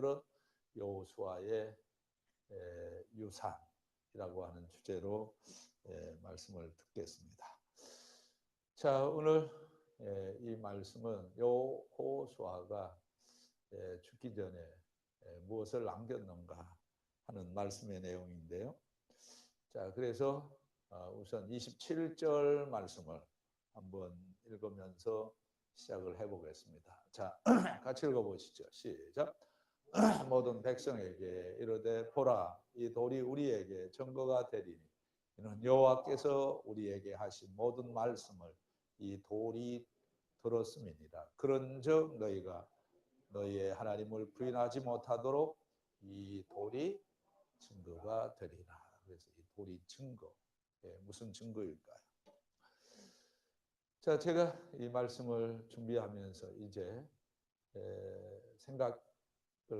오늘은 여호수아의 유산이라고 하는 주제로 말씀을 듣겠습니다. 자, 오늘 이 말씀은 여호수아가 죽기 전에 무엇을 남겼는가 하는 말씀의 내용인데요. 자, 그래서 우선 27절 말씀을 한번 읽으면서 시작을 해보겠습니다. 자, 같이 읽어보시죠. 시작. 모든 백성에게 이르되 보라, 이 돌이 우리에게 증거가 되리니 이는 여호와께서 우리에게 하신 모든 말씀을 이 돌이 들었음이니라. 그런즉 너희가 너희의 하나님을 부인하지 못하도록 이 돌이 증거가 되리라. 그래서 이 돌이 증거, 무슨 증거일까요? 자, 제가 이 말씀을 준비하면서 이제 생각을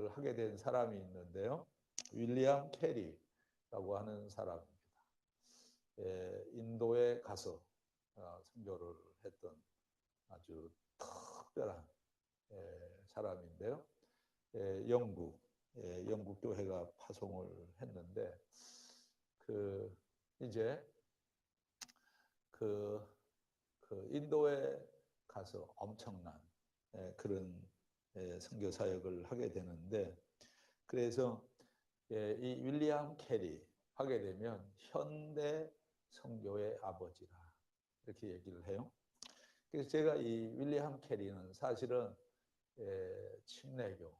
하게 된 사람이 있는데요. 윌리엄 캐리라고 하는 사람입니다. 인도에 가서 선교를 했던 아주 특별한 사람인데요. 영국 교회가 파송을 했는데 이제 인도에 가서 엄청난 그런 선교 사역을 하게 되는데, 그래서 이 윌리엄 캐리 하게 되면 현대 선교의 아버지라 이렇게 얘기를 해요. 그래서 제가 이 윌리엄 캐리는 사실은 침례교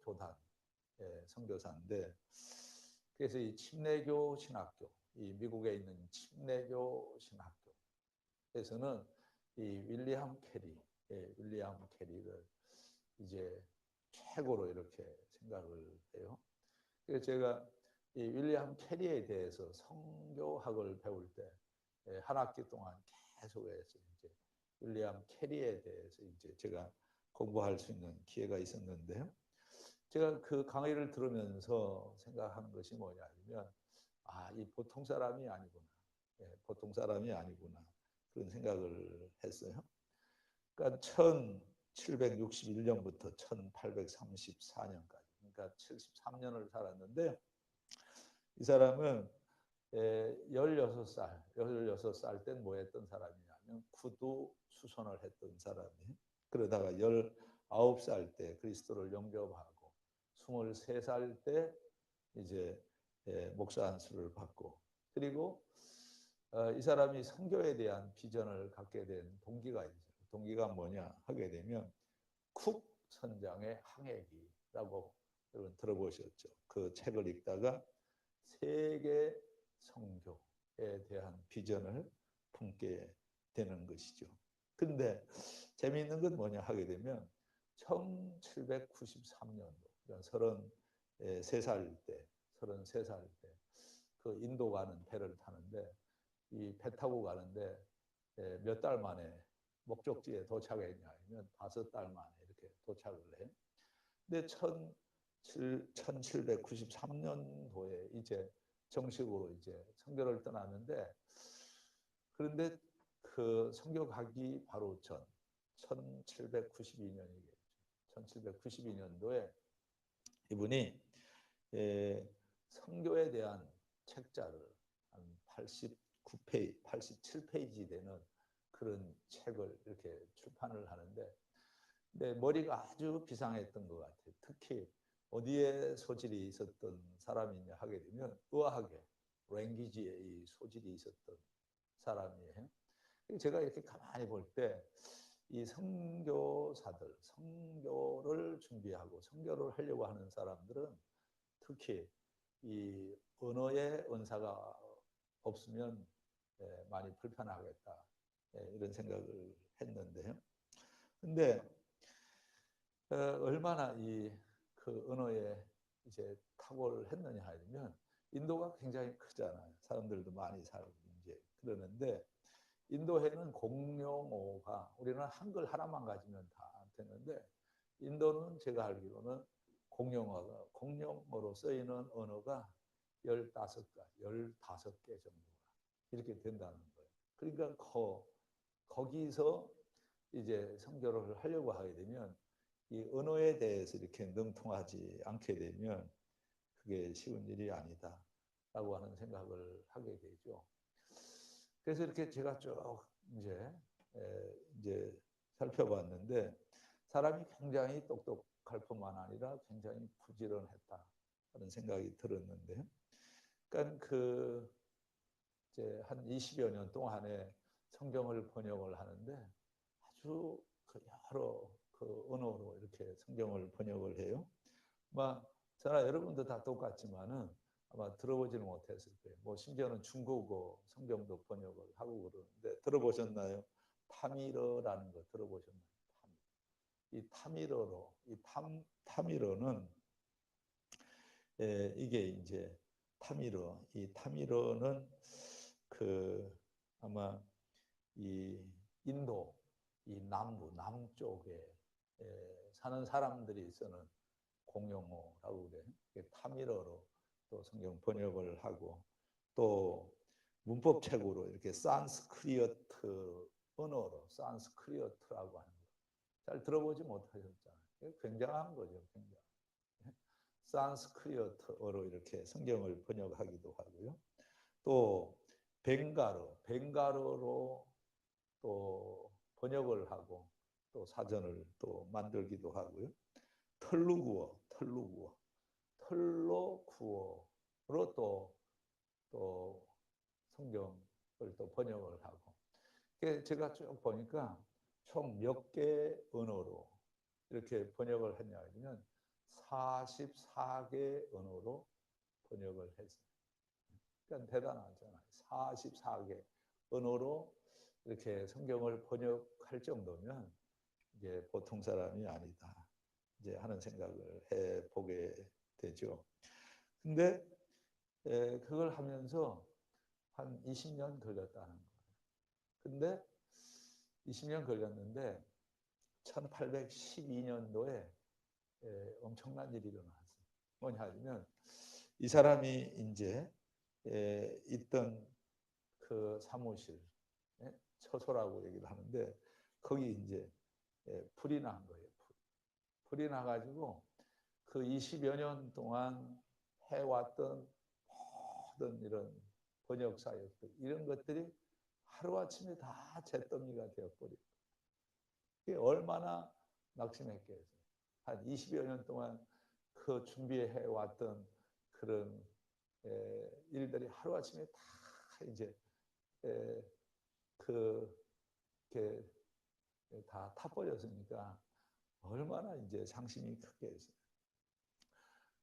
교단 선교사인데, 그래서 이 침례교 신학교, 이 미국에 있는 침례교 신학교에서는 이 윌리엄 캐리를 이제 최고로 이렇게 생각을 해요. 그래서 제가 이 윌리엄 캐리에 대해서 선교학을 배울 때 한 학기 동안 계속해서 이제 윌리엄 캐리에 대해서 이제 제가 공부할 수 있는 기회가 있었는데요. 제가 그 강의를 들으면서 생각한 것이 뭐냐면, 이 보통 사람이 아니구나. 보통 사람이 아니구나. 그런 생각을 했어요. 그러니까 1761년부터 1834년까지, 그러니까 73년을 살았는데, 이 사람은 16살 때 뭐 했던 사람이냐면 구두 수선을 했던 사람이에요. 그러다가 19살 때 그리스도를 영접하고 23살 때 이제 목사 안수를 받고, 그리고 이 사람이 선교에 대한 비전을 갖게 된 동기가 있어요. 동기가 뭐냐 하게 되면 쿡 선장의 항해기라고 여러분 들어보셨죠? 그 책을 읽다가 세계 선교에 대한 비전을 품게 되는 것이죠. 근데 재미있는 건 뭐냐 하게 되면 1793년도, 33살 때 그 인도 가는 배를 타는데, 이 배 타고 가는데 몇 달 만에 목적지에 도착했냐 하면 5달 만에 이렇게 도착을 해. 근데 1793년도에 이제 정식으로 이제 선교를 떠났는데, 그런데 그 선교 가기 바로 전 1792년이겠죠. 1792년도에 이분이 선교에 대한 책자를 한 89페이지, 87페이지 되는 그런 책을 이렇게 출판을 하는데, 근데 머리가 아주 비상했던 것 같아요. 특히 어디에 소질이 있었던 사람이냐 하게 되면 의학에, 랭귀지에 이 소질이 있었던 사람이에요. 제가 이렇게 가만히 볼 때 이 선교사들, 선교를 준비하고 선교를 하려고 하는 사람들은 특히 이 언어의 은사가 없으면 많이 불편하겠다, 이런 생각을 했는데요. 근데 얼마나 그 언어에 이제 탁월을 했느냐 하면, 인도가 굉장히 크잖아요. 사람들도 많이 살고 이제 그러는데, 인도에는 공용어가, 우리는 한글 하나만 가지면 다 되는데, 인도는 제가 알기로는 공용어로 쓰이는 언어가 15개 정도가 이렇게 된다는 거예요. 그러니까 거기서 이제 선교를 하려고 하게 되면 이 언어에 대해서 이렇게 능통하지 않게 되면 그게 쉬운 일이 아니다라고 하는 생각을 하게 되죠. 그래서 이렇게 제가 쭉 이제 살펴봤는데 사람이 굉장히 똑똑할 뿐만 아니라 굉장히 부지런했다는 생각이 들었는데, 그러니까 이제 한 20여 년 동안에 성경을 번역을 하는데 아주 여러 언어로 이렇게 성경을 번역을 해요. 저나 여러분도 다 똑같지만은 아마 들어보지는 못했을 거예요. 뭐 심지어는 중국어 성경도 번역을 하고 그러는데 들어보셨나요? 타미러라는 거 들어보셨나요? 이 타미러로, 타미러는 이게 이제 이 타미러는 아마 이 인도 이 남쪽에 사는 사람들이 쓰는 공용어라고 그래요. 타미러로 또 성경 번역을 하고, 또 문법책으로 이렇게 산스크리트 언어로 산스크리트라고 하는 거 잘 들어보지 못하셨잖아요. 굉장한 거죠, 굉장히. 산스크리트어로 이렇게 성경을 번역하기도 하고요. 또 벵갈어로 또 번역을 하고 또 사전을 또 만들기도 하고요. 털로구어로 또 성경을 또 번역을 하고. 제가 쭉 보니까 총 몇 개 언어로 이렇게 번역을 했냐 하면 44개 언어로 번역을 했어요. 그러니까 대단하잖아요. 44개 언어로 이렇게 성경을 번역할 정도면 이게 보통 사람이 아니다 이제 하는 생각을 해보게 되죠. 근데 그걸 하면서 한 20년 걸렸다는 거예요. 근데 20년 걸렸는데 1812년도에 엄청난 일이 일어났어요. 뭐냐 하면 이 사람이 이제 있던 그 사무실, 처소라고 얘기를 하는데 거기 이제 불이 난 거예요. 불이 나가지고 그 20여 년 동안 해왔던 모든 이런 번역 사역들 이런 것들이 하루아침에 다 잿더미가 되어버리고, 그게 얼마나 낙심했겠어요. 한 20여 년 동안 그 준비해왔던 그런 일들이 하루아침에 다 이제 그게 다 타버렸으니까 얼마나 이제 상심이 크겠어요.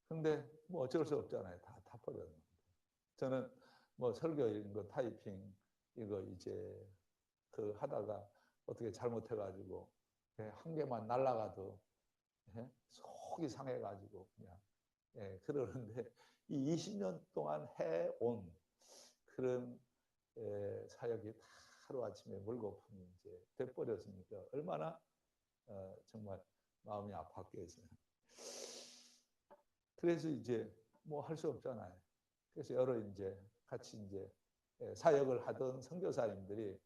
근데 뭐 어쩔 수 없잖아요. 다 타버렸는데. 저는 뭐 설교 이런 거 타이핑 이거 이제 하다가 어떻게 잘못해가지고 한 개만 날라가도 속이 상해가지고 그냥 그러는데 이 20년 동안 해온 그런 사역이 다 하루아침에 물거품이 이제 돼버렸으니까 얼마나 정말 마음이 아팠겠어요. 그래서 이제 뭐 할 수 없잖아요. 그래서 여러 이제 같이 이제 사역을 하던 선교사님들이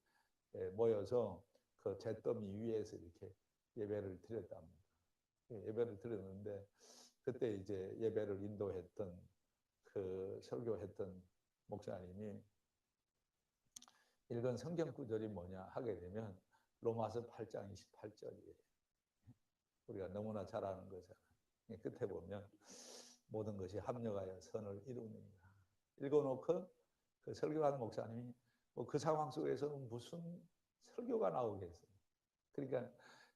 모여서 그 잿더미 위에서 이렇게 예배를 드렸답니다. 예배를 드렸는데 그때 이제 예배를 인도했던 그 설교했던 목사님이 읽은 성경 구절이 뭐냐 하게 되면 로마서 8장 28절이에요. 우리가 너무나 잘 아는 거잖아요. 끝에 보면 모든 것이 합력하여 선을 이루느니라. 읽어놓고 그 설교하는 목사님이 뭐 그 상황 속에서 무슨 설교가 나오겠어요. 그러니까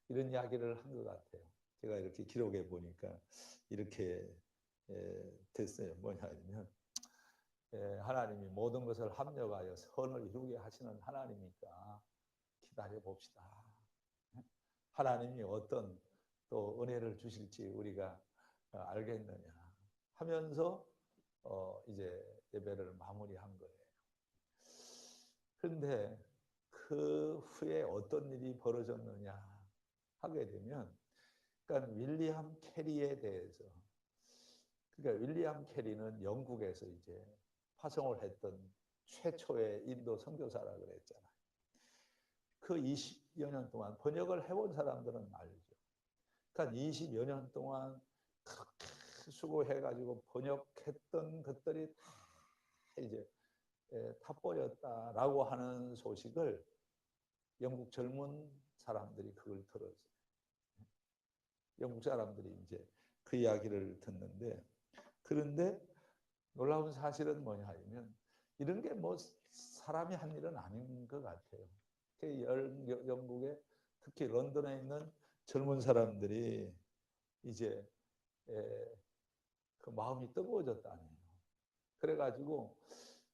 이런 이야기를 한 것 같아요. 제가 이렇게 기록해 보니까 이렇게 됐어요. 뭐냐면 하나님이 모든 것을 합력하여 선을 이루게 하시는 하나님이니까 기다려 봅시다. 하나님이 어떤 또 은혜를 주실지 우리가 알겠느냐 하면서 이제 예배를 마무리한 거예요. 그런데 그 후에 어떤 일이 벌어졌느냐 하게 되면, 그러니까 윌리엄 캐리에 대해서, 그러니까 윌리엄 캐리는 영국에서 이제 파송을 했던 최초의 인도 선교사라 그랬잖아요. 그 20여 년 동안 번역을 해본 사람들은 알죠. 그러니까 20여 년 동안 그렇게 수고해가지고 번역했던 것들이 다 이제 타버렸다라고 하는 소식을 영국 젊은 사람들이 그걸 들었어요. 영국 사람들이 이제 그 이야기를 듣는데, 그런데 놀라운 사실은 뭐냐 하면 이런 게 뭐 사람이 한 일은 아닌 것 같아요. 영국에 특히 런던에 있는 젊은 사람들이 이제 그 마음이 뜨거워졌다네요. 그래가지고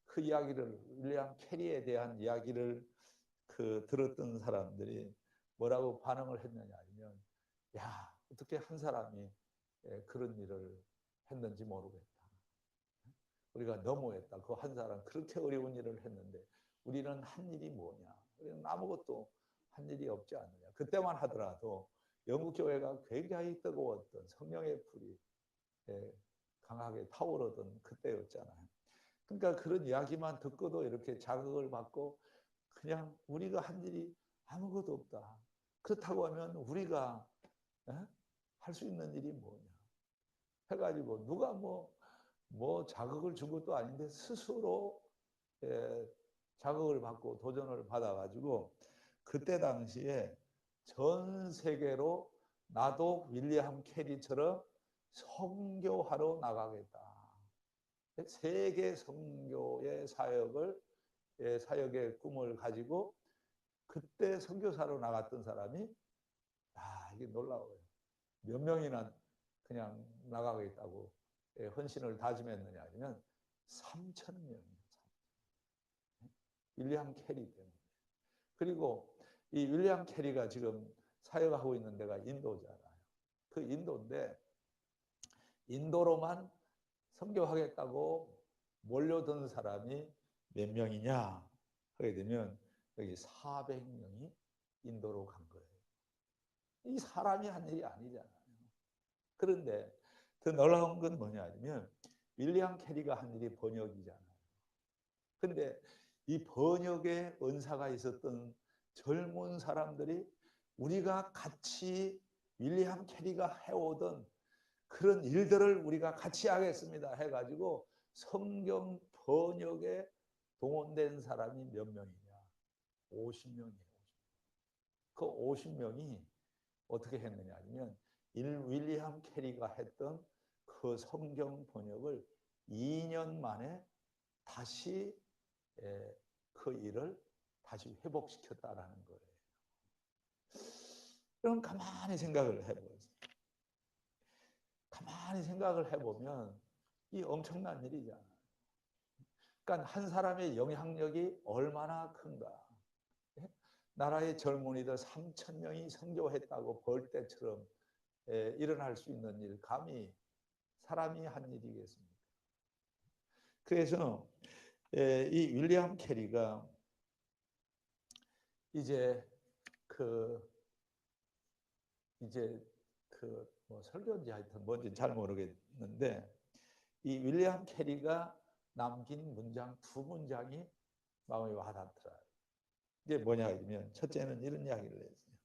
그 이야기를, 윌리엄 캐리에 대한 이야기를 그 들었던 사람들이 뭐라고 반응을 했느냐 하면, 야, 어떻게 한 사람이 그런 일을 했는지 모르겠다. 우리가 너무했다. 그 한 사람 그렇게 어려운 일을 했는데 우리는 한 일이 뭐냐? 우리는 아무것도 한 일이 없지 않느냐. 그때만 하더라도 영국 교회가 굉장히 뜨거웠던 성령의 불이 강하게 타오르던 그때였잖아요. 그러니까 그런 이야기만 듣고도 이렇게 자극을 받고 그냥 우리가 한 일이 아무것도 없다. 그렇다고 하면 우리가 할 수 있는 일이 뭐냐 해가지고 누가 뭐 자극을 준 것도 아닌데 스스로 자극을 받고 도전을 받아가지고 그때 당시에 전 세계로 나도 윌리엄 캐리처럼 선교하러 나가겠다. 세계 선교의 사역의 꿈을 가지고 그때 선교사로 나갔던 사람이, 이게 놀라워요. 몇 명이나 그냥 나가겠다고 헌신을 다짐했느냐 하면 3,000명이에요. 윌리엄 캐리 때문에. 그리고 이 윌리엄 캐리가 지금 사역하고 있는 데가 인도잖아요. 그 인도인데 인도로만 선교하겠다고 몰려든 사람이 몇 명이냐 하게 되면 여기 400명이 인도로 간 거예요. 이 사람이 한 일이 아니잖아요. 그런데 더 놀라운 건 뭐냐 하면 윌리엄 캐리가 한 일이 번역이잖아요. 근데 이 번역의 은사가 있었던 젊은 사람들이 우리가 같이 윌리엄 캐리가 해오던 그런 일들을 우리가 같이 하겠습니다 해가지고 성경 번역에 동원된 사람이 몇 명이냐? 50명이에요. 그 50명이 어떻게 했느냐 하면 윌리엄 캐리가 했던 그 성경 번역을 2년 만에 다시 그 일을 다시 회복시켰다라는 거예요. 그럼 가만히 생각을 해보세요. 가만히 생각을 해보면 이 엄청난 일이잖아요. 그러니까 한 사람의 영향력이 얼마나 큰가. 나라의 젊은이들 3,000명이 선교했다고 벌떼처럼 일어날 수 있는 일, 감히 사람이 한 일이겠습니까? 그래서 이 윌리엄 캐리가 이제 뭐 설교인지 하여튼 뭔지 잘 모르겠는데 이 윌리엄 캐리가 남긴 문장 2문장이 마음에 와닿더라고요. 이게 뭐냐 하면 첫째는 이런 이야기를 했어요.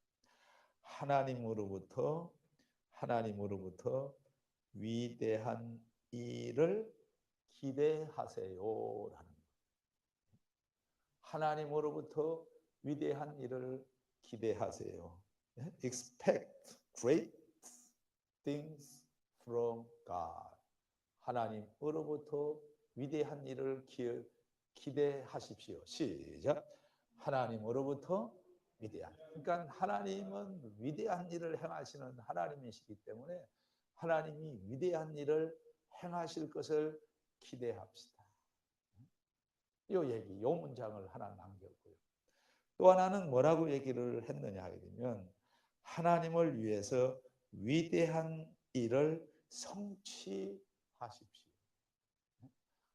하나님으로부터 위대한 일을 기대하세요라는 거예요. 하나님으로부터 위대한 일을 기대하세요. Expect great things from God. 하나님으로부터 위대한 일을 기대하십시오. 시작. 하나님으로부터 위대한. 그러니까 하나님은 위대한 일을 행하시는 하나님이시기 때문에 하나님이 위대한 일을 행하실 것을 기대합시다. 이 얘기, 이 문장을 하나 남겼고요. 또 하나는 뭐라고 얘기를 했느냐 하면 하나님을 위해서 위대한 일을 성취하십시오.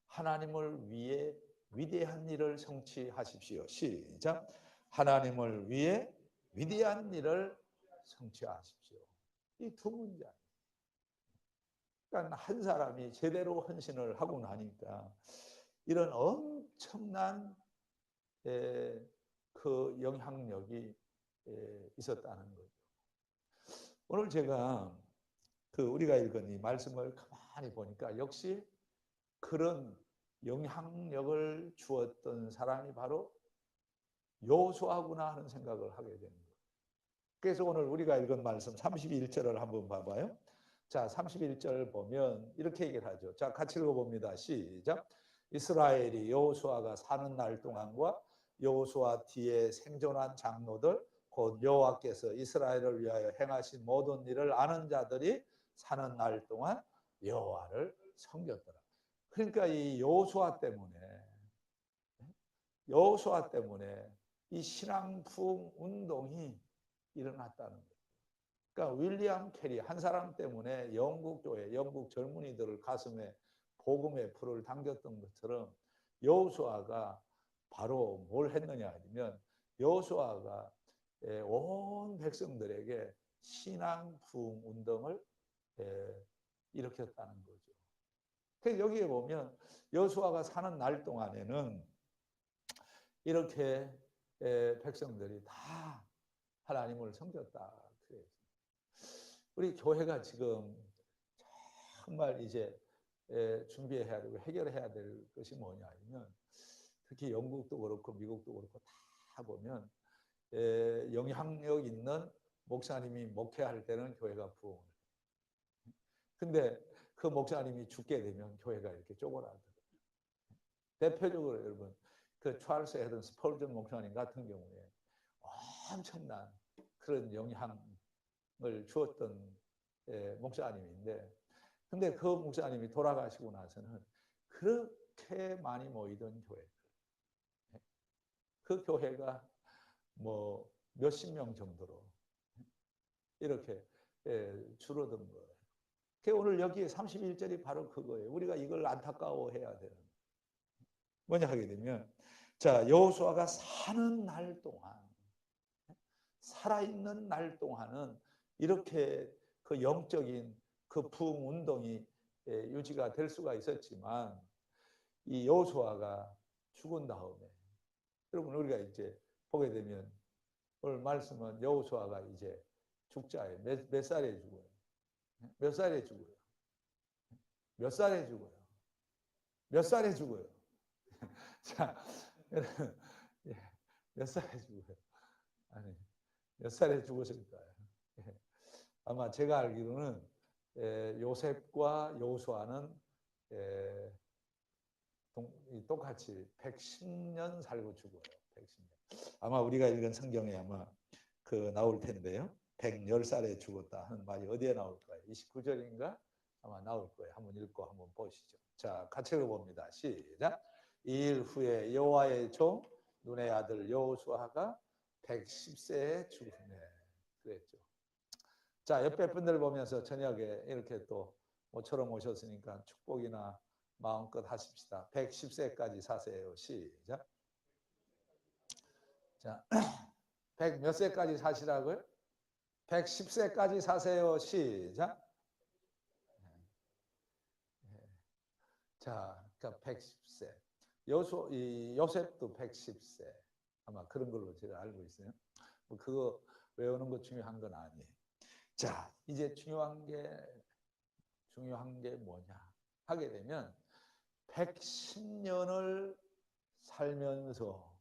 하나님을 위해 위대한 일을 성취하십시오. 시작. 하나님을 위해 위대한 일을 성취하십시오. 이 2문장. 그러니까 한 사람이 제대로 헌신을 하고 나니까 이런 엄청난 그 영향력이 있었다는 거죠. 오늘 제가 우리가 읽은 이 말씀을 가만히 보니까 역시 그런 영향력을 주었던 사람이 바로 여호수아구나 하는 생각을 하게 되는 거예요. 그래서 오늘 우리가 읽은 말씀 31절을 한번 봐봐요. 자, 31절 보면 이렇게 얘기를 하죠. 자, 같이 읽어봅니다. 시작. 이스라엘이 여호수아가 사는 날 동안과 여호수아 뒤에 생존한 장로들 곧 여호와께서 이스라엘을 위하여 행하신 모든 일을 아는 자들이 사는 날 동안 여호와를 섬겼더라. 그러니까 이 여호수아 때문에 이 신앙 부흥 운동이 일어났다는 거예요. 그러니까 윌리엄 캐리 한 사람 때문에 영국 교회, 영국 젊은이들을 가슴에 복음의 불을 당겼던 것처럼 여호수아가 바로 뭘 했느냐 하면 여호수아가 온 백성들에게 신앙 부흥 운동을 일으켰다는 거죠. 그래서 여기에 보면 여호수아가 사는 날 동안에는 이렇게 백성들이 다 하나님을 섬겼다. 우리 교회가 지금 정말 이제 준비해야 되고 해결해야 될 것이 뭐냐 하면 특히 영국도 그렇고 미국도 그렇고 다 보면 영향력 있는 목사님이 목회할 때는 교회가 부흥을 해요. 근데 그 목사님이 죽게 되면 교회가 이렇게 쪼그라들어요. 대표적으로 여러분 그 찰스 헤든 스펄전 목사님 같은 경우에 엄청난 그런 영향을 주었던 목사님인데, 근데 그 목사님이 돌아가시고 나서는 그렇게 많이 모이던 교회, 그 교회가 뭐 몇십 명 정도로 이렇게 줄어든 거예요. 오늘 여기에 31절이 바로 그거예요. 우리가 이걸 안타까워해야 되는. 뭐냐 하게 되면, 자, 여호수아가 사는 날 동안, 살아있는 날 동안은 이렇게 그 영적인 그 부흥 운동이 유지가 될 수가 있었지만, 이 여호수아가 죽은 다음에, 여러분 우리가 이제 보게 되면 오늘 말씀은 여호수아가 이제 죽자예요. 몇 살에 죽어요? 몇 살에 죽어요? 몇 살에 죽어요? 몇 살에 죽어요? 자, 몇 살에 죽어요? 아니, 몇 살에 죽었을까요? 아마 제가 알기로는 요셉과 여호수아는 똑같이 110년 살고 죽어요. 110년. 아마 우리가 읽은 성경에 아마 나올 텐데요. 110살에 죽었다 하는 말이 어디에 나올까요? 29절인가? 아마 나올 거예요. 한번 읽고 한번 보시죠. 자, 같이 읽어봅니다. 시작. 이 일 후에 여호와의 종 눈의 아들 여호수아가 110세에 죽으네. 그랬죠. 자, 옆에 분들 보면서 저녁에 이렇게 또 모처럼 오셨으니까 축복이나 마음껏 하십시다. 110세까지 사세요. 시작. 자, 100 몇 세까지 사시라고요? 110세까지 사세요. 시작. 자, 그러니까 110세. 요셉도 110세. 아마 그런 걸로 제가 알고 있어요. 뭐 그거 외우는 거 중요한 건 아니에요. 자, 이제 중요한 게 뭐냐 하게 되면 110년을 살면서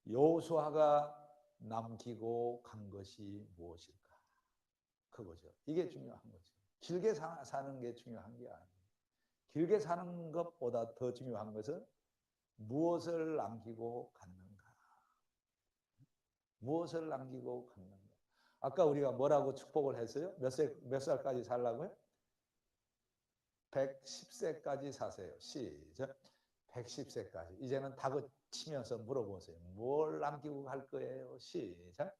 여호수아가 남기고 간 것이 무엇일까? 그거죠. 이게 중요한 거죠. 길게 사는 게 중요한 게 아니에요. 길게 사는 것보다 더 중요한 것은 무엇을 남기고 갔는가? 무엇을 남기고 갔는가? 아까 우리가 뭐라고 축복을 했어요? 몇 살까지 살라고요? 110세까지 사세요. 시작. 110세까지. 이제는 다그치면서 물어보세요. 뭘 남기고 갈 거예요? 시작.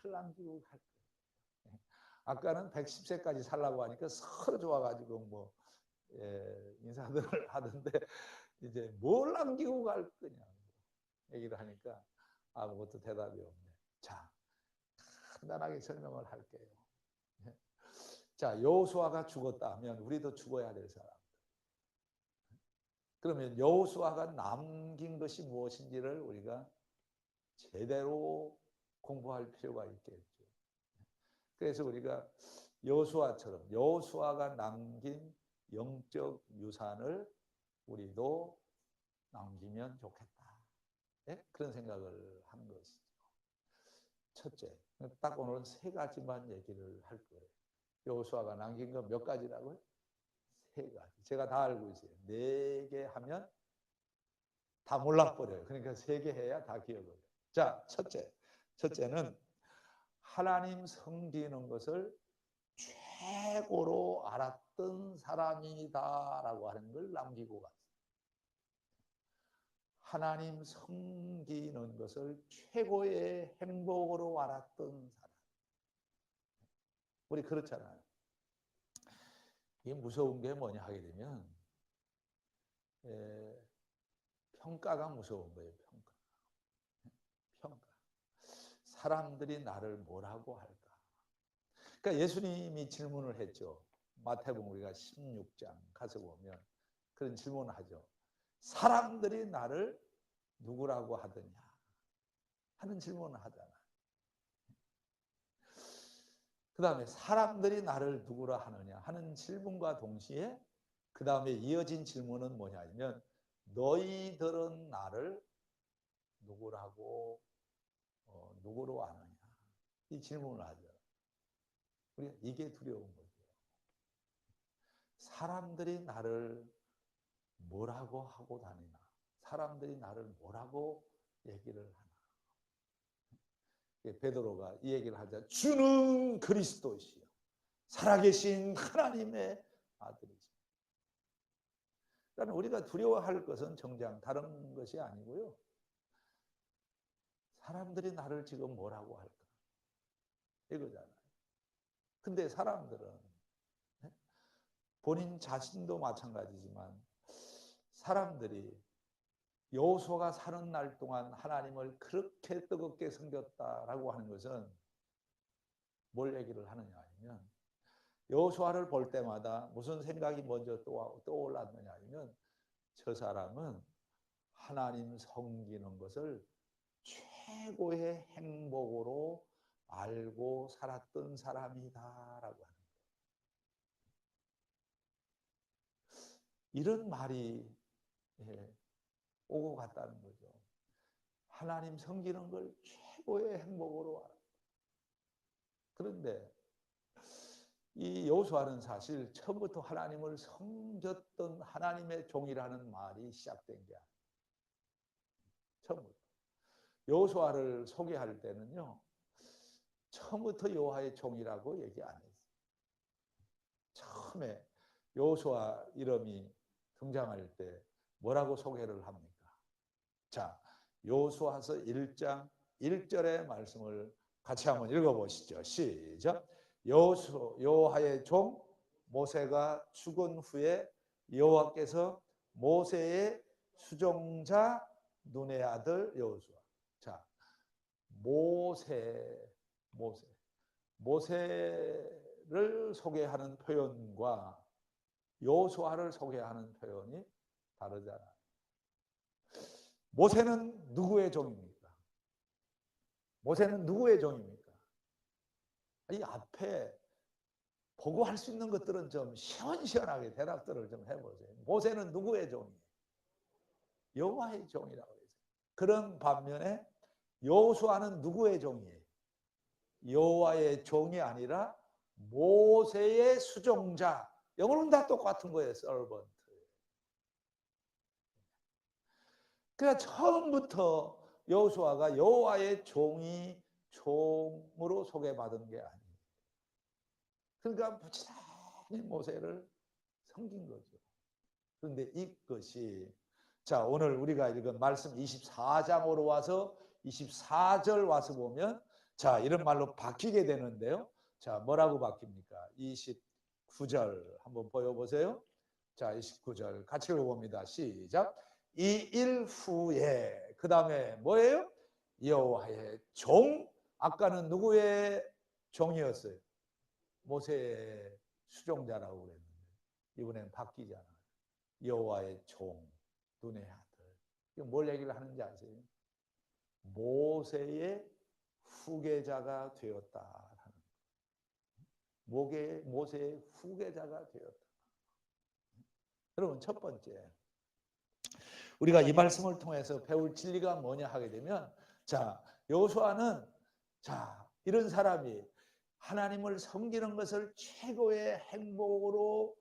뭘 남기고 갈 거예요? 아까는 110세까지 살라고 하니까 서로 좋아가지고 뭐 인사들을 하던데 이제 뭘 남기고 갈 거냐고 얘기를 하니까 아무것도 대답이 없네. 자, 간단하게 설명을 할게요. 자, 여호수아가 죽었다 하면 우리도 죽어야 될 사람. 그러면 여호수아가 남긴 것이 무엇인지를 우리가 제대로 공부할 필요가 있겠죠. 그래서 우리가 여호수아가 남긴 영적 유산을 우리도 남기면 좋겠다. 예? 그런 생각을 한 것이죠. 첫째, 딱 오늘은 세 가지만 얘기를 할 거예요. 여호수아가 남긴 건 몇 가지라고요? 세 가지. 제가 다 알고 있어요. 네 개 하면 다 몰라버려요. 그러니까 세 개 해야 다 기억을 해요. 자, 첫째는 하나님 섬기는 것을 최고로 알았던 사람이다라고 하는 걸 남기고 갔어요. 하나님 섬기는 것을 최고의 행복으로 알았던 사람. 우리 그렇잖아요. 이게 무서운 게 뭐냐 하게 되면 평가가 무서운 거예요. 평가. 사람들이 나를 뭐라고 할까? 그러니까 예수님이 질문을 했죠. 마태복음 우리가 16장 가서 보면 그런 질문을 하죠. 사람들이 나를 누구라고 하더냐 하는 질문을 하잖아요. 그 다음에 사람들이 나를 누구라 하느냐 하는 질문과 동시에 그 다음에 이어진 질문은 뭐냐면 너희들은 나를 누구로 아느냐 이 질문을 하죠. 우리가 이게 두려운 거죠. 사람들이 나를 뭐라고 하고 다니나, 사람들이 나를 뭐라고 얘기를 하나. 베드로가 이 얘기를 하자. 주는 그리스도시요 살아계신 하나님의 아들이시. 그러니까 우리가 두려워할 것은 정작 다른 것이 아니고요. 사람들이 나를 지금 뭐라고 할까? 이거잖아요. 근데 사람들은 본인 자신도 마찬가지지만 사람들이 여호수아가 사는 날 동안 하나님을 그렇게 뜨겁게 섬겼다라고 하는 것은 뭘 얘기를 하느냐 하면 여호수아를 볼 때마다 무슨 생각이 먼저 떠올랐느냐 하면 저 사람은 하나님 섬기는 것을 최고의 행복으로 알고 살았던 사람이다라고 하는 거예요. 이런 말이 오고 갔다는 거죠. 하나님 섬기는 걸 최고의 행복으로 알아. 그런데 이 여호수아는 사실 처음부터 하나님을 섬겼던 하나님의 종이라는 말이 시작된 게 아니에요. 처음부터. 여호수아를 소개할 때는요. 처음부터 여호와의 종이라고 얘기 안 했어요. 처음에 여호수아 이름이 등장할 때 뭐라고 소개를 합니까? 자, 여호수아서 1장 1절의 말씀을 같이 한번 읽어보시죠. 시작. 여호와의 종 모세가 죽은 후에 여호와께서 모세의 수종자 눈의 아들 여호수아. 자, 모세를 소개하는 표현과 여호수아를 소개하는 표현이 다르잖아요. 모세는 누구의 종입니까? 모세는 누구의 종입니까? 이 앞에 보고 할 수 있는 것들은 좀 시원시원하게 대답들을 좀 해보세요. 모세는 누구의 종이에요? 여호와의 종이라고 했어요. 그런 반면에 여호수아는 누구의 종이에요? 여호와의 종이 아니라 모세의 수종자. 영어로는 다 똑같은 거예요. servant. 그러니까 처음부터 여호수아가 여호와의 종으로 소개받은 게 아니에요. 그러니까 부지런히 모세를 섬긴 거죠. 그런데 이것이 자 오늘 우리가 읽은 말씀 24장으로 와서 24절 와서 보면 자 이런 말로 바뀌게 되는데요. 자 뭐라고 바뀝니까? 29절 한번 보여보세요. 자 29절 같이 읽어봅니다. 시작. 이 일 후에 그 다음에 뭐예요? 여호와의 종. 아까는 누구의 종이었어요? 모세의 수종자라고 그랬는데 이번엔 바뀌잖아요. 여호와의 종, 눈의 아들. 이거 뭘 얘기를 하는지 아세요? 모세의 후계자가 되었다. 모세의 후계자가 되었다. 여러분, 첫 번째, 우리가 이 말씀을 통해서 배울 진리가 뭐냐 하게 되면, 자, 여호수아는 이런 사람이 하나님을 섬기는 것을 최고의 행복으로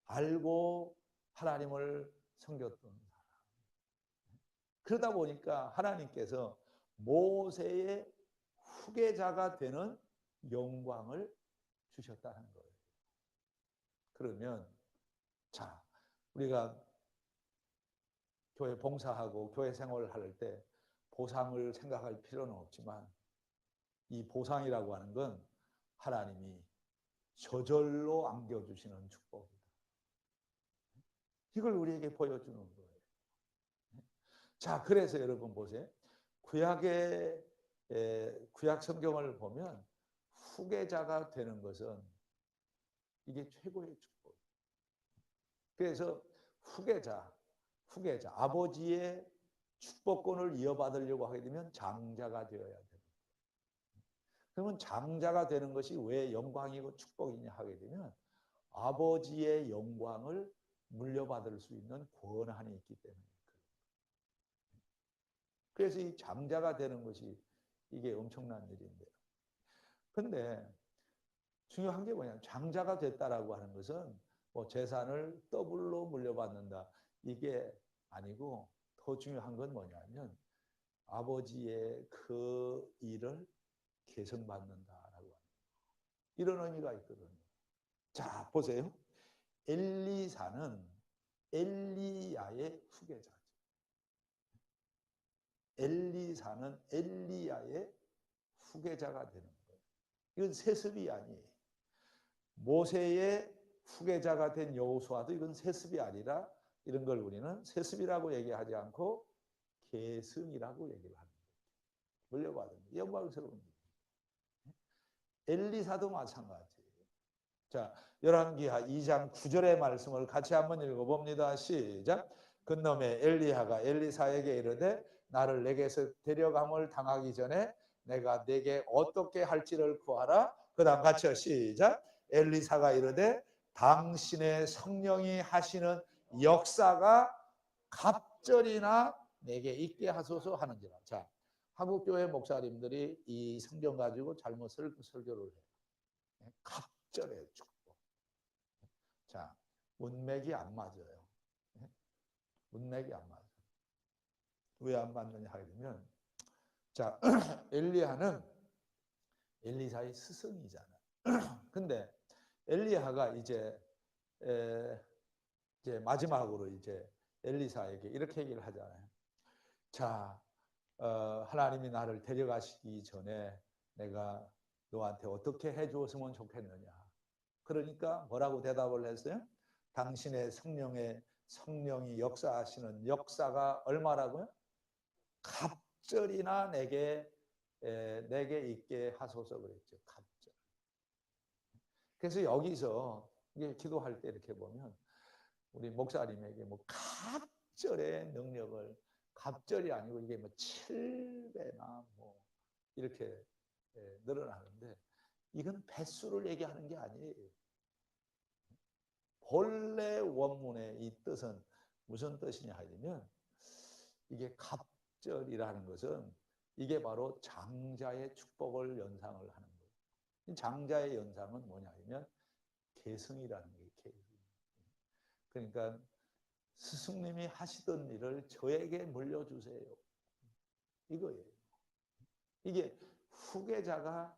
알고 하나님을 섬겼던 사람. 그러다 보니까 하나님께서 모세의 후계자가 되는 영광을 주셨다는 거예요. 그러면 우리가 교회 봉사하고 교회 생활을 할 때 보상을 생각할 필요는 없지만, 이 보상이라고 하는 건 하나님이 저절로 안겨주시는 축복이다. 이걸 우리에게 보여주는 거예요. 그래서 여러분 보세요. 구약 성경을 보면 후계자가 되는 것은 이게 최고의 축복. 그래서 후계자, 아버지의 축복권을 이어받으려고 하게 되면 장자가 되어야 돼요. 그러면 장자가 되는 것이 왜 영광이고 축복이냐 하게 되면 아버지의 영광을 물려받을 수 있는 권한이 있기 때문에. 그래서 이 장자가 되는 것이 이게 엄청난 일인데요. 근데 중요한 게 뭐냐면, 장자가 됐다라고 하는 것은 뭐 재산을 더블로 물려받는다, 이게 아니고, 더 중요한 건 뭐냐면 아버지의 그 일을 계승받는다라고 하는, 이런 의미가 있거든요. 보세요. 엘리사는 엘리야의 후계자죠. 엘리사는 엘리야의 후계자가 되는 거예요. 이건 세습이 아니에요. 모세의 후계자가 된 여호수아도 이건 세습이 아니라, 이런 걸 우리는 세습이라고 얘기하지 않고 계승이라고 얘기를 하는 거예요. 물려받은 영광스러운 일. 엘리사도 마찬가지예요. 열왕기하 2장 9절의 말씀을 같이 한번 읽어봅니다. 시작. 그놈의 엘리야가 엘리사에게 이르되 나를 내게서 데려감을 당하기 전에 내가 내게 어떻게 할지를 구하라. 그 다음 같이요. 시작. 엘리사가 이르되 당신의 성령이 하시는 역사가 갑절이나 내게 있게 하소서 하는지라. 한국교회 목사님들이 이 성경 가지고 잘못 설교를 해요. 갑절의 축복. 문맥이 안 맞아요. 문맥이 안 맞아요. 왜 안 맞느냐 하게 되면, 엘리야는 엘리사의 스승이잖아요. 근데 엘리야가 이제 마지막으로 이제 엘리사에게 이렇게 얘기를 하잖아요. 하나님이 나를 데려가시기 전에 내가 너한테 어떻게 해주었으면 좋겠느냐. 그러니까 뭐라고 대답을 했어요? 당신의 성령이 역사하시는 역사가 얼마라고요? 갑절이나 내게 있게 하소서 그랬죠. 갑절. 그래서 여기서 이게 기도할 때 이렇게 보면 우리 목사님에게 뭐 갑절의 능력을, 갑절이 아니고 이게 뭐 7배나 뭐 이렇게 늘어나는데, 이건 뱃수를 얘기하는 게 아니에요. 본래 원문의 이 뜻은 무슨 뜻이냐 하면, 이게 갑절이라는 것은 이게 바로 장자의 축복을 연상을 하는 거예요. 이 장자의 연상은 뭐냐 하면 계승이라는 거예요. 계승. 그러니까 스승님이 하시던 일을 저에게 물려주세요. 이거예요. 이게 후계자가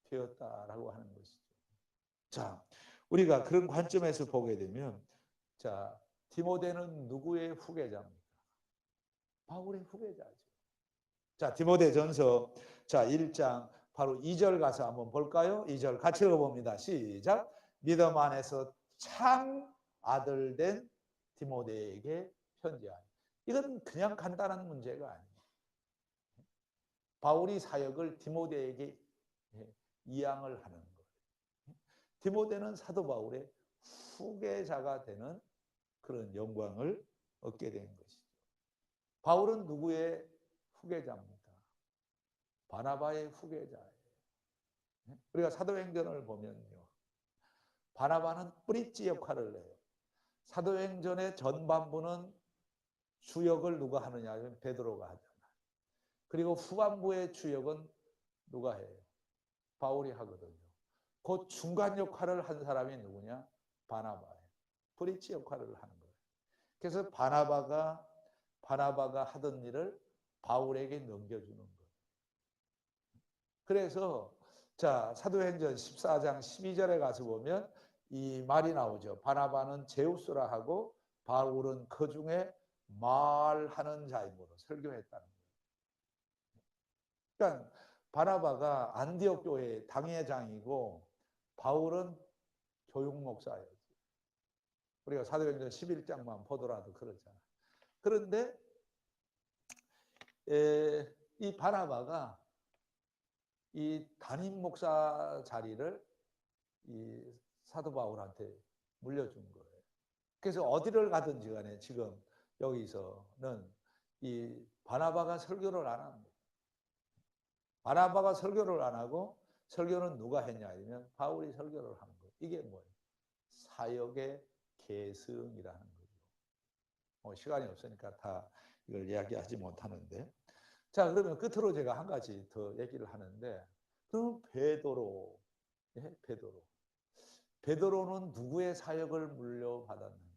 되었다라고 하는 것이죠. 우리가 그런 관점에서 보게 되면, 디모데는 누구의 후계자입니까? 바울의 후계자죠. 디모데전서 1장 바로 2절 가서 한번 볼까요? 2절 같이 읽어봅니다. 시작. 믿음 안에서 참 아들 된 디모데에게 편지하니. 이건 그냥 간단한 문제가 아니에요. 바울이 사역을 디모데에게 이양을 하는 거예요. 디모데는 사도 바울의 후계자가 되는 그런 영광을 얻게 된 것이죠. 바울은 누구의 후계자입니까? 바나바의 후계자예요. 우리가 사도행전을 보면요, 바나바는 브릿지 역할을 해요. 사도행전의 전반부는 주역을 누가 하느냐 하면 베드로가 하잖아요. 그리고 후반부의 주역은 누가 해요? 바울이 하거든요. 그 중간 역할을 한 사람이 누구냐? 바나바예요. 브릿지 역할을 하는 거예요. 그래서 바나바가 하던 일을 바울에게 넘겨주는 거예요. 그래서 자, 사도행전 14장 12절에 가서 보면 이 말이 나오죠. 바나바는 제우스라 하고 바울은 그 중에 말하는 자이므로 설교했다는 거예요. 그러니까 바나바가 안디옥 교회 당회장이고 바울은 교육 목사예요. 우리가 사도행전 11장만 보더라도 그렇잖아. 그런데 이 바나바가 이 담임 목사 자리를 이 사도 바울한테 물려준 거예요. 그래서 어디를 가든지 간에 지금 여기서는 이 바나바가 설교를 안 합니다. 바나바가 설교를 안 하고 설교는 누가 했냐 하면 바울이 설교를 하는 거예요. 이게 뭐예요? 사역의 계승이라는 거죠. 시간이 없으니까 다 이걸 이야기하지 못하는데, 자, 그러면 끝으로 제가 한 가지 더 얘기를 하는데, 그럼 베드로, 예? 베드로는 누구의 사역을 물려받았느냐?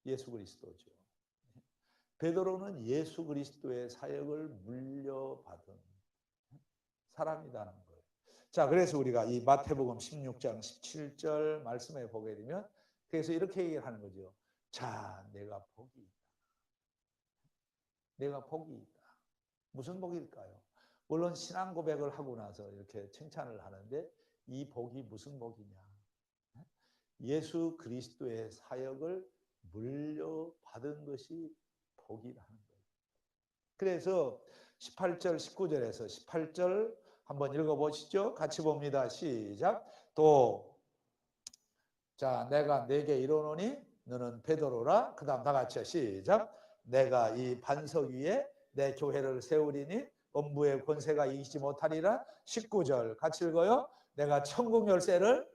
예수 그리스도죠. 베드로는 예수 그리스도의 사역을 물려받은 사람이라는 거예요. 자, 그래서 우리가 이 마태복음 16장 17절 말씀에 보게 되면, 그래서 이렇게 얘기를 하는 거죠. 자, 내가 복이 있다. 내가 복이 있다. 무슨 복일까요? 물론 신앙 고백을 하고 나서 이렇게 칭찬을 하는데, 이 복이 무슨 복이냐? 예수 그리스도의 사역을 물려받은 것이 복이라는 거예요. 그래서 18절 19절에서 18절 한번 읽어보시죠. 같이 봅니다. 시작. 또 자, 내가 네게 이르노니 너는 베드로라. 그 다음 다 같이 시작. 내가 이 반석 위에 내 교회를 세우리니 음부의 권세가 이기지 못하리라. 19절 같이 읽어요. 내가 천국 열쇠를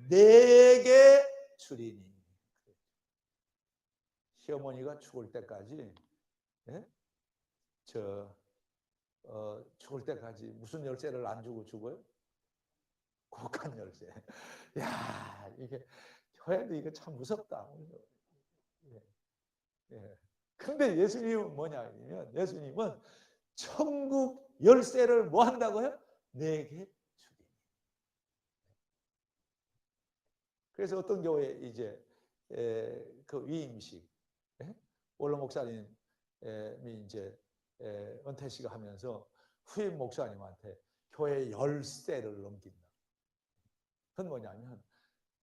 네게 주리니. 시어머니가 죽을 때까지, 예? 죽을 때까지 무슨 열쇠를 안 주고 죽어요? 국한 열쇠. 야, 이게 교회도 이거 참 무섭다. 예, 예. 근데 예수님은 뭐냐 하면, 예수님은 천국 열쇠를 뭐 한다고요? 내게 주리니. 그래서 어떤 교회 이제 그 위임식, 원로 목사님이 이제 은퇴식을 하면서 후임 목사님한테 교회 열쇠를 넘긴다. 그건 뭐냐면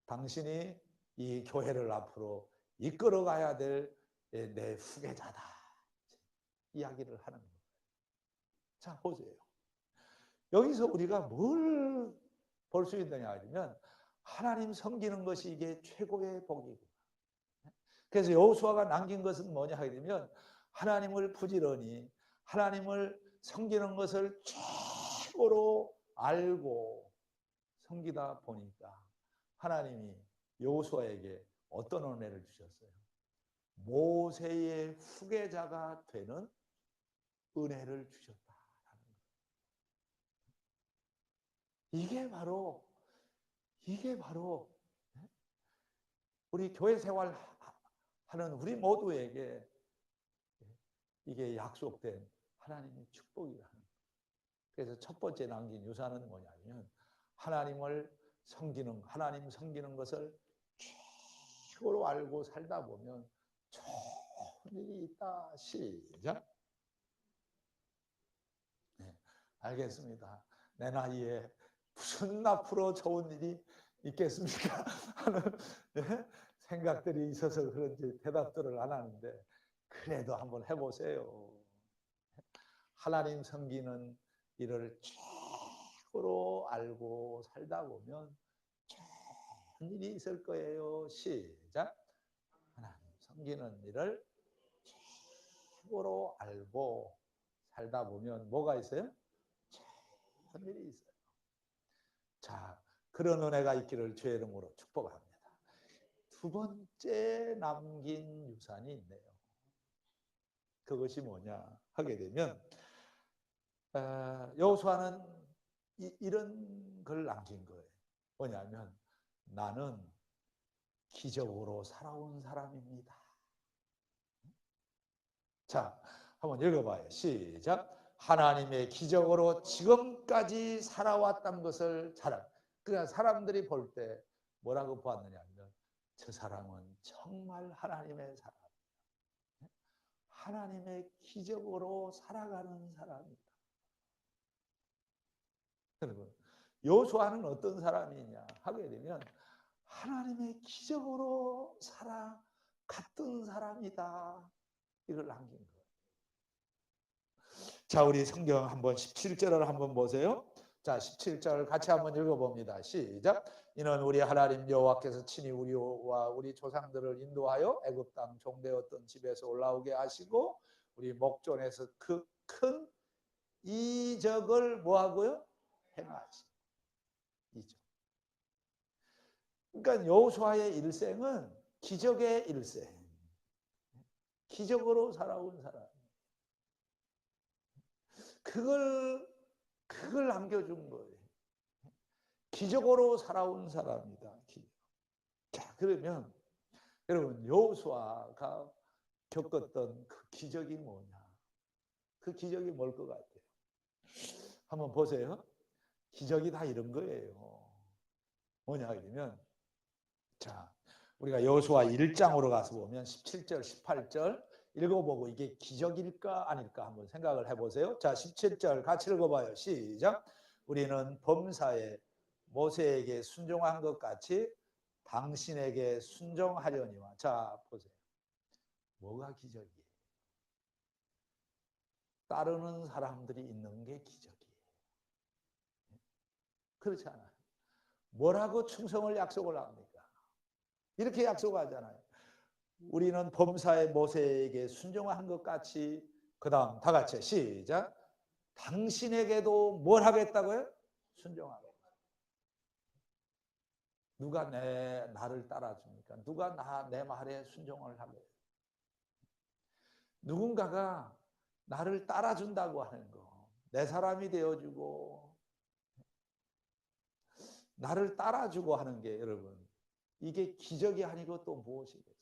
당신이 이 교회를 앞으로 이끌어 가야 될 내 후계자다. 이야기를 하는 거예요. 자, 보세요. 여기서 우리가 뭘 볼 수 있느냐 하면 하나님 섬기는 것이 이게 최고의 복이고, 그래서 여호수아가 남긴 것은 뭐냐 하게 되면 하나님을 부지런히 하나님을 섬기는 것을 최고로 알고 섬기다 보니까 하나님이 여호수아에게 어떤 은혜를 주셨어요? 모세의 후계자가 되는 은혜를 주셨다라는 거예요. 이게 바로 우리 교회 생활하는 우리 모두에게 이게 약속된 하나님의 축복이라는 거예요. 그래서 첫 번째 남긴 유산은 뭐냐면 하나님 섬기는 것을 최고로 알고 살다 보면 좋은 일이 있다. 시작. 네, 알겠습니다. 내 나이에 무슨 앞으로 좋은 일이 있겠습니까? 하는 생각들이 있어서 그런지 대답들을 안 하는데, 그래도 한번 해보세요. 하나님 섬기는 일을 최고로 알고 살다 보면 좋은 일이 있을 거예요. 시작. 하나님 섬기는 일을 최고로 알고 살다 보면 뭐가 있어요? 좋은 일이 있어요. 자, 그런 은혜가 있기를 주의 이름으로 축복합니다. 두 번째 남긴 유산이 있네요. 그것이 뭐냐 하게 되면 여호수아는 이런 걸 남긴 거예요. 뭐냐면 나는 기적으로 살아온 사람입니다. 자, 한번 읽어봐요. 시작. 하나님의 기적으로 지금까지 살아왔다는 것을 자랑. 그러니까 사람들이 볼 때 뭐라고 보았느냐 하면 저 사람은 정말 하나님의 사람, 하나님의 기적으로 살아가는 사람이다. 여러분, 여호수아는 어떤 사람이냐 하게 되면 하나님의 기적으로 살아갔던 사람이다. 이걸 남긴 거예요. 자, 우리 성경 한번 17절을 한번 보세요. 자, 17절 같이 한번 읽어봅니다. 시작. 이는 우리 하나님 여호와께서 친히 우리와 우리 조상들을 인도하여 애굽 땅 종되었던 집에서 올라오게 하시고 우리 목전에서 그 큰 이적을 뭐하고요? 행하시. 이적. 그러니까 여호수아의 일생은 기적의 일생. 기적으로 살아온 사람. 그걸 남겨준 거예요. 기적으로 살아온 사람이다. 자, 그러면 여러분 여호수아가 겪었던 그 기적이 뭐냐? 그 기적이 뭘 것 같아요? 한번 보세요. 기적이 다 이런 거예요. 뭐냐 그러면 자, 우리가 여호수아 1장으로 가서 보면 17절, 18절 읽어보고 이게 기적일까 아닐까 한번 생각을 해보세요. 자, 17절 같이 읽어봐요. 시작. 우리는 범사에 모세에게 순종한 것 같이 당신에게 순종하려니와. 자, 보세요. 뭐가 기적이에요? 따르는 사람들이 있는 게 기적이에요. 그렇지 않아요? 뭐라고 충성을 약속을 합니까? 이렇게 약속하잖아요. 우리는 범사의 모세에게 순종한 것 같이 그 다음 다 같이 시작. 당신에게도 뭘 하겠다고요? 순종하겠다. 누가 나를 따라줍니까? 누가 내 말에 순종을 하겠어요? 누군가가 나를 따라준다고 하는 거, 내 사람이 되어주고 나를 따라주고 하는 게 여러분 이게 기적이 아니고 또 무엇이겠어요?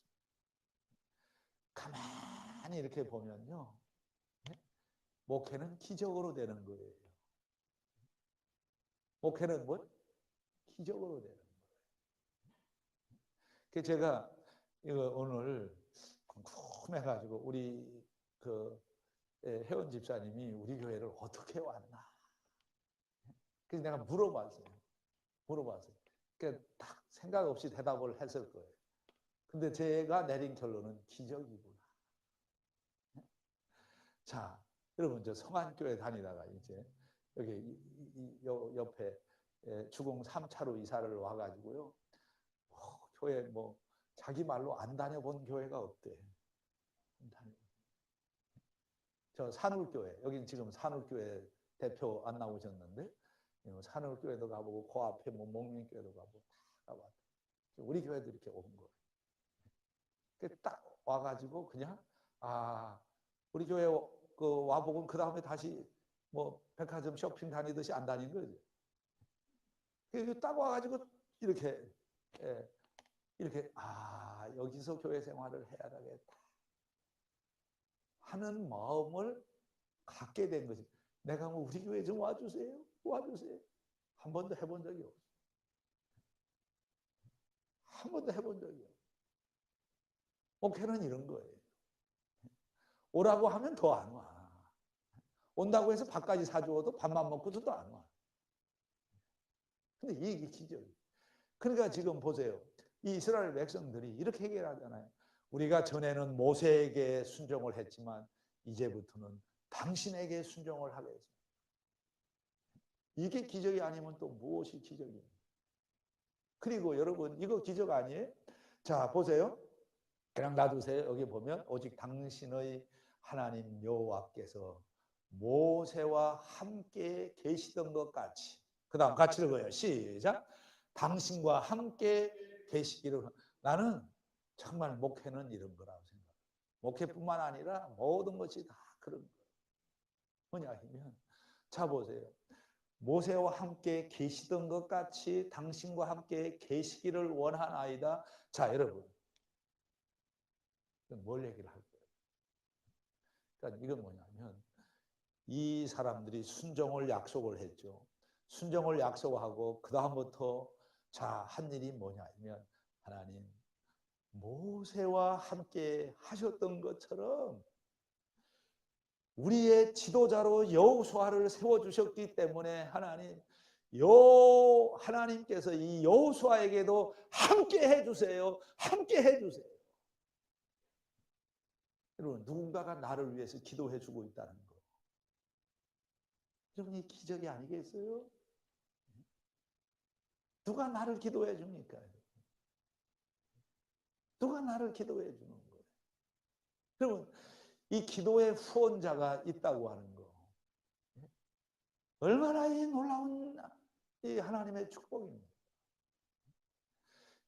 가만히 이렇게 보면요, 목회는 기적으로 되는 거예요. 목회는 뭐? 기적으로 되는 거예요. 그래서 제가 이거 오늘 궁금해가지고 우리 그 혜원 집사님이 우리 교회를 어떻게 왔나? 그래서 내가 물어봤어요. 그러니까 딱 생각 없이 대답을 했을 거예요. 근데 제가 내린 결론은 기적이구나. 자, 여러분 저 성안교회 다니다가 이제 여기 옆에 주공 3차로 이사를 와가지고요. 교회 뭐 자기 말로 안 다녀본 교회가 없대. 저 산울교회, 여긴 지금 산울교회 대표 안 나오셨는데 산울교회도 가보고 그 앞에 뭐 목민교회도 가보고 다 가봤다. 우리 교회도 이렇게 온 거예요. 딱 와가지고 그냥 우리 교회 그 와보고 그 다음에 다시 뭐 백화점 쇼핑 다니듯이 안 다닌 거죠. 딱 와가지고 이렇게 여기서 교회 생활을 해야 되겠다 하는 마음을 갖게 된 거지. 내가 뭐 우리 교회 좀 와주세요. 한 번도 해본 적이 없어. 한 번도 해본 적이 없어. 목회는 이런 거예요. 오라고 하면 더 안 와. 온다고 해서 밥까지 사주어도 밥만 먹고도 안 와. 근데 이게 기적이에요. 그러니까 지금 보세요. 이 이스라엘 백성들이 이렇게 얘기하잖아요. 우리가 전에는 모세에게 순종을 했지만 이제부터는 당신에게 순종을 하겠습니다. 이게 기적이 아니면 또 무엇이 기적입니까? 그리고 여러분 이거 기적 아니에요? 자, 보세요. 그냥 놔두세요. 여기 보면 오직 당신의 하나님 여호와께서 모세와 함께 계시던 것 같이. 그 다음 같이 읽어요. 시작. 당신과 함께 계시기를. 나는 정말 목회는 이런 거라고 생각해요. 목회뿐만 아니라 모든 것이 다 그런 거예요. 뭐냐 하면, 자 보세요. 모세와 함께 계시던 것 같이 당신과 함께 계시기를 원하나이다. 자 여러분, 뭘 얘기를 할 거예요? 그러니까 이건 뭐냐면, 이 사람들이 순종을 약속을 했죠. 순종을 약속하고 그 다음부터 자 한 일이 뭐냐면, 하나님 모세와 함께 하셨던 것처럼 우리의 지도자로 여호수아를 세워주셨기 때문에 하나님께서 이 여호수아에게도 함께 해주세요. 함께 해주세요. 여러분, 누군가가 나를 위해서 기도해주고 있다는 거, 여러분, 이 기적이 아니겠어요? 누가 나를 기도해 줍니까? 누가 나를 기도해 주는 거예요? 여러분, 이 기도의 후원자가 있다고 하는 거, 얼마나 이 놀라운 이 하나님의 축복입니다.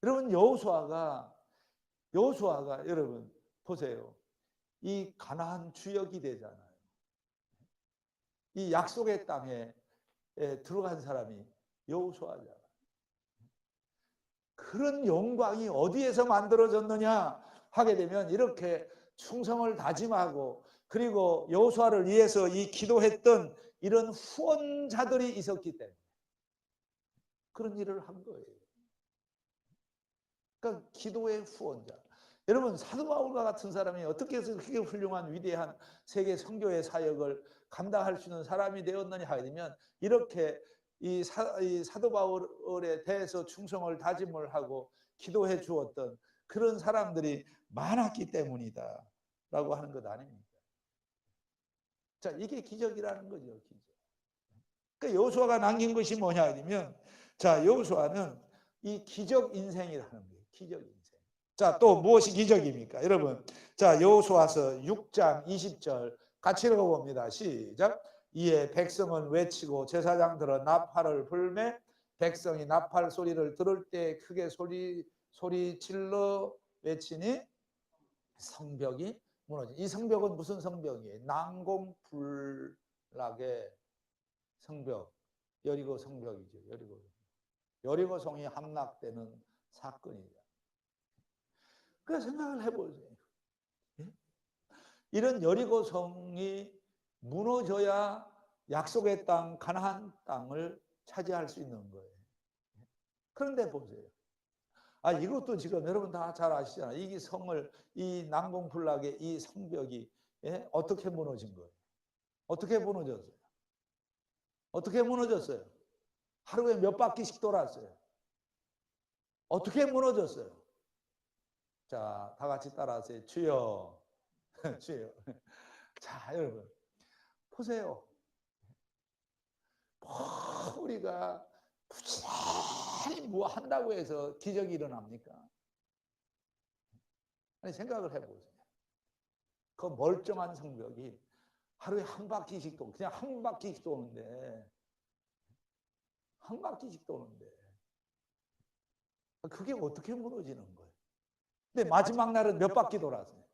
여러분, 여호수아가 여러분 보세요. 이 가나안 주역이 되잖아요. 이 약속의 땅에 들어간 사람이 여호수아잖아요. 그런 영광이 어디에서 만들어졌느냐 하게 되면, 이렇게 충성을 다짐하고 그리고 여호수아를 위해서 이 기도했던 이런 후원자들이 있었기 때문에 그런 일을 한 거예요. 그러니까 기도의 후원자. 여러분, 사도 바울과 같은 사람이 어떻게 해서 그렇게 훌륭한 위대한 세계 선교의 사역을 감당할 수 있는 사람이 되었느냐 하게 되면, 이렇게 이 사도 바울에 대해서 충성을 다짐을 하고 기도해 주었던 그런 사람들이 많았기 때문이다 라고 하는 것 아닙니까? 자, 이게 기적이라는 거죠. 기적. 그러니까 여호수아가 남긴 것이 뭐냐 하면, 자, 여호수아는 이 기적 인생이라는 거예요. 기적 인생. 자, 또 무엇이 기적입니까? 여러분, 자, 여호수아서 6장 20절 같이 읽어봅니다. 시작. 이에 백성은 외치고 제사장들은 나팔을 불매 백성이 나팔 소리를 들을 때 크게 소리 질러 외치니 성벽이 무너지. 이 성벽은 무슨 성벽이에요? 난공불락의 성벽, 여리고 성벽이죠. 여리고 성이 함락되는 사건이죠. 그 생각을 해보세요. 이런 여리고 성이 무너져야 약속의 땅, 가나안 땅을 차지할 수 있는 거예요. 그런데 보세요. 이것도 지금 여러분 다 잘 아시잖아요. 이 성을, 이 난공불락의 이 성벽이 어떻게 무너진 거예요? 어떻게 무너졌어요? 어떻게 무너졌어요? 하루에 몇 바퀴씩 돌았어요. 어떻게 무너졌어요? 자, 다 같이 따라하세요. 주여. 주여. 자, 여러분 보세요. 우리가 부지런히 뭐 한다고 해서 기적이 일어납니까? 아니, 생각을 해보세요. 그 멀쩡한 성벽이 하루에 한 바퀴씩 그냥 한 바퀴씩 도는데, 그게 어떻게 무너지는 거예요? 근데 마지막 날은 몇 바퀴 돌았어요?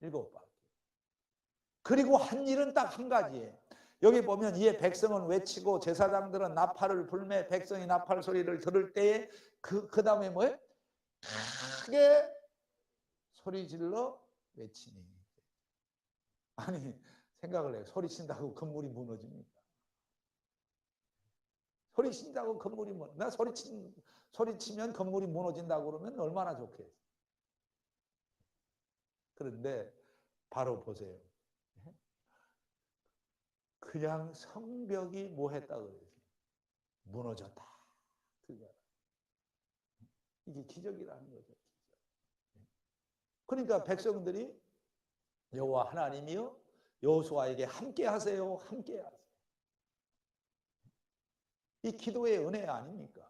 7바퀴. 그리고 한 일은 딱 한 가지예요. 여기 보면 이에 백성은 외치고 제사장들은 나팔을 불매 백성이 나팔 소리를 들을 때에 그 다음에 뭐예요? 크게 소리질러 외치니. 아니, 생각을 해요. 소리친다고 건물이 무너집니까? 소리친다고 건물이 나 소리치면 건물이 무너진다고 그러면 얼마나 좋겠어요. 그런데 바로 보세요. 그냥 성벽이 뭐 했다고 그래요? 무너졌다. 이게 기적이라는 거죠. 그러니까 백성들이 여호와 하나님이여 여호수아에게 함께 하세요. 함께 하세요. 이 기도의 은혜 아닙니까?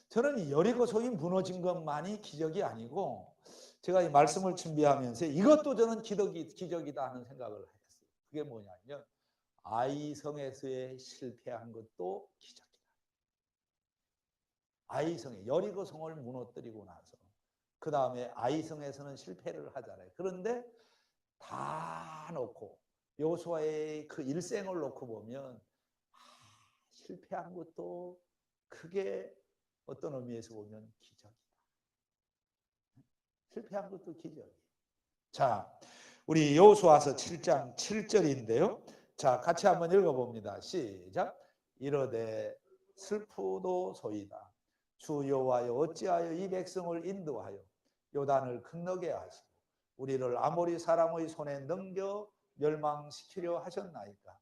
저는 이 여리고 성이 무너진 것만이 기적이 아니고, 제가 이 말씀을 준비하면서 이것도 저는 기적이다 하는 생각을 했어요. 그게 뭐냐면, 아이성에서의 실패한 것도 기적이다. 아이성에 여리고 성을 무너뜨리고 나서 그 다음에 아이성에서는 실패를 하잖아요. 그런데 다 놓고 여호수아의 그 일생을 놓고 보면 실패한 것도 크게 어떤 의미에서 보면 기적이다. 실패한 것도 기적이에요. 자, 우리 여호수아서 7장 7절인데요. 자, 같이 한번 읽어봅니다. 시작. 이르되 슬프도소이다. 주 여호와여 어찌하여 이 백성을 인도하여 요단을 건너게 하시고 우리를 아모리 사람의 손에 넘겨 멸망시키려 하셨나이까.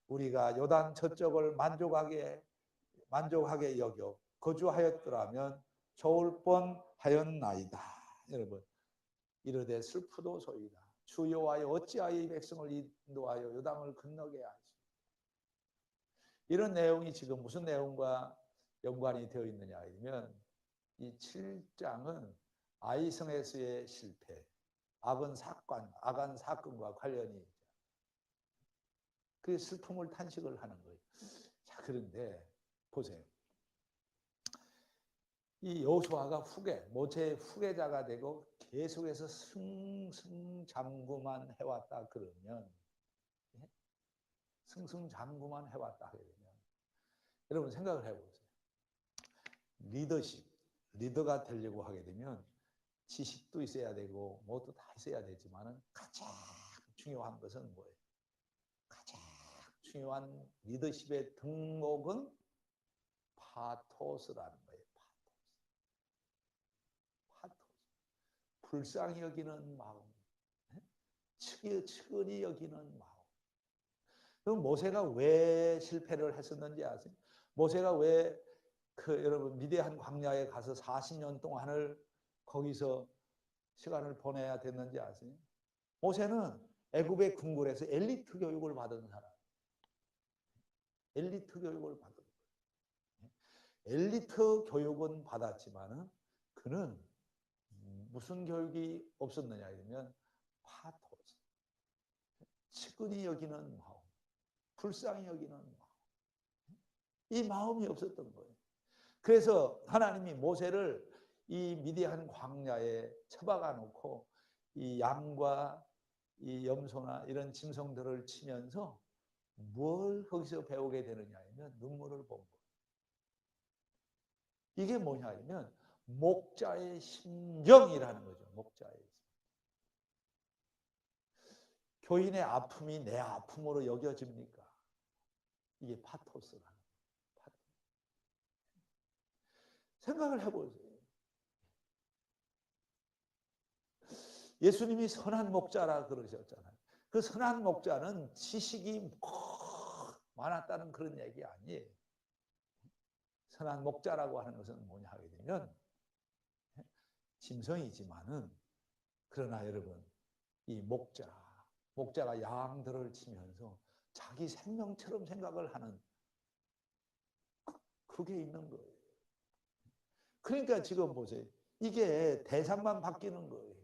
우리가 요단 저쪽을 만족하게 여겨 거주하였더라면 좋을 뻔하였나이다. 여러분, 이르되 슬프도소이다. 주 여호와여 어찌하여 이 백성을 인도하여 요단을 건너게 하시고. 이런 내용이 지금 무슨 내용과 연관이 되어 있느냐 하면 이 7장은 아이성에서의 실패, 악한 사건과 관련이 있죠. 그 슬픔을 탄식을 하는 거예요. 자, 그런데 보세요. 이 여호수아가 모세의 후계자가 되고 계속해서 승승장구만 해왔다 그러면, 승승장구만 해왔다 하게 되면, 여러분 생각을 해보세요. 리더가 되려고 하게 되면 지식도 있어야 되고 뭐도 다 있어야 되지만은 가장 중요한 것은 뭐예요? 가장 중요한 리더십의 덕목은 파토스라는 거예요. 파토스. 불쌍히 여기는 마음, 측은히 여기는 마음. 그럼 모세가 왜 실패를 했었는지 아세요? 모세가 왜 여러분 미디안 광야에 가서 40년 동안을 거기서 시간을 보내야 됐는지 아세요? 모세는 애굽의 궁궐에서 엘리트 교육을 받은 사람. 엘리트 교육을 받은 거예요. 엘리트 교육은 받았지만은 그는 무슨 교육이 없었느냐 하면 파토스. 측은히 여기는 마음, 불쌍히 여기는 마음. 이 마음이 없었던 거예요. 그래서 하나님이 모세를 이 미디안 광야에 처박아 놓고 이 양과 이 염소나 이런 짐승들을 치면서 뭘 거기서 배우게 되느냐 하면 눈물을 본 거예요. 이게 뭐냐 하면 목자의 심정이라는 거죠. 목자의 심정. 교인의 아픔이 내 아픔으로 여겨집니까? 이게 파토스라는 거예요. 생각을 해보세요. 예수님이 선한 목자라 그러셨잖아요. 그 선한 목자는 지식이 많았다는 그런 얘기 아니에요. 선한 목자라고 하는 것은 뭐냐 하게 되면 짐승이지만은 그러나 여러분 이 목자가 양들을 치면서 자기 생명처럼 생각을 하는 그게 있는 거예요. 그러니까 지금 보세요. 이게 대상만 바뀌는 거예요.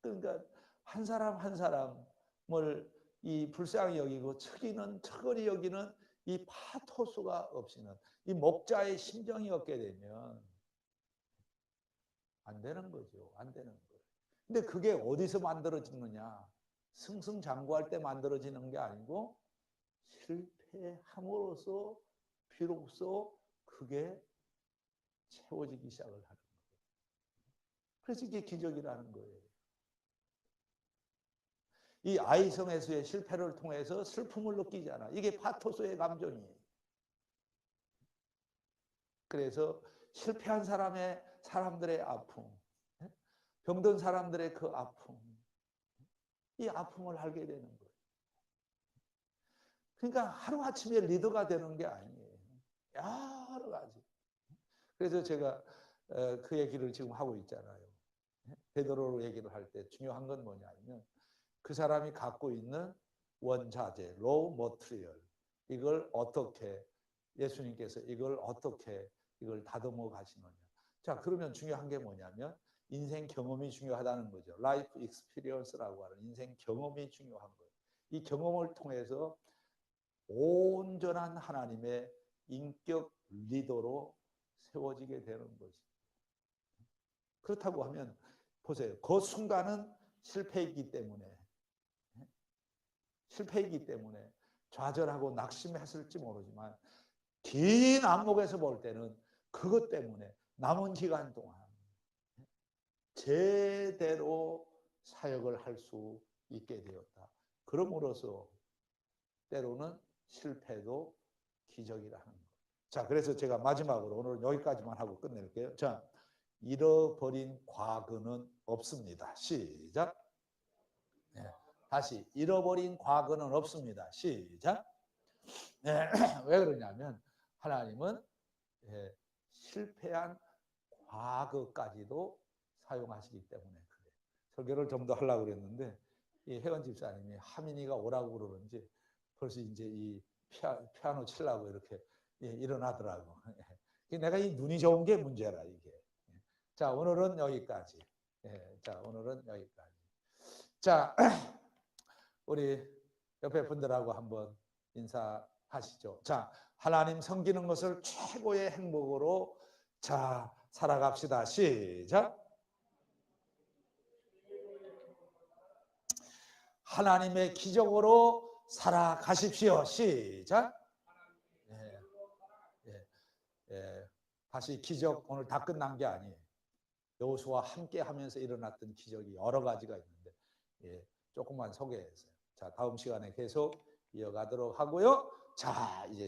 그러니까 한 사람 한 사람을 이 불쌍히 여기고 측은히 여기는 이 파토스가 없이는 이 목자의 심정이 없게 되면 안 되는 거죠. 안 되는 거예요. 근데 그게 어디서 만들어지느냐? 승승장구할 때 만들어지는 게 아니고 실패함으로써 비로소 그게 채워지기 시작을 하는 거예요. 그래서 이게 기적이라는 거예요. 이 아이성에서의 실패를 통해서 슬픔을 느끼잖아. 이게 파토스의 감정이에요. 그래서 실패한 사람들의 아픔, 병든 사람들의 그 아픔, 이 아픔을 알게 되는 거예요. 그러니까 하루아침에 리더가 되는 게 아니에요. 여러 가지. 그래서 제가 그 얘기를 지금 하고 있잖아요. 베드로 얘기를 할 때 중요한 건 뭐냐면 그 사람이 갖고 있는 원자재, raw material, 이걸 어떻게 예수님께서 이걸 다듬어 가시느냐. 자, 그러면 중요한 게 뭐냐면 인생 경험이 중요하다는 거죠. 라이프 익스피리언스라고 하는 인생 경험이 중요한 거예요. 이 경험을 통해서 온전한 하나님의 인격 리더로 세워지게 되는 것이. 그렇다고 하면 보세요. 그 순간은 실패이기 때문에 좌절하고 낙심했을지 모르지만 긴 안목에서 볼 때는 그것 때문에 남은 기간 동안 제대로 사역을 할 수 있게 되었다. 그럼으로써 때로는 실패도 기적이라 하는 것. 자, 그래서 제가 마지막으로 오늘 여기까지만 하고 끝낼게요. 자, 잃어버린 과거는 없습니다. 시작. 네, 다시 잃어버린 과거는 없습니다. 시작. 네, 왜 그러냐면 하나님은 실패한 과거까지도 사용하시기 때문에 그래요. 설교를 좀 더 하려고 그랬는데 이 혜원 집사님이 하민이가 오라고 그러는지 벌써 이제 이 피아노 치려고 이렇게 일어나더라고. 내가 이 눈이 좋은 게 문제라 이게. 자, 오늘은 여기까지. 자, 오늘은 여기까지. 자, 우리 옆에 분들하고 한번 인사하시죠. 자, 하나님 섬기는 것을 최고의 행복으로 자, 살아갑시다. 시작. 하나님의 기적으로 살아가십시오. 시작. 다시 기적 오늘 다 끝난 게 아니에요. 여호수아와 함께 하면서 일어났던 기적이 여러 가지가 있는데 조금만 소개했어요. 자, 다음 시간에 계속 이어가도록 하고요. 자, 이제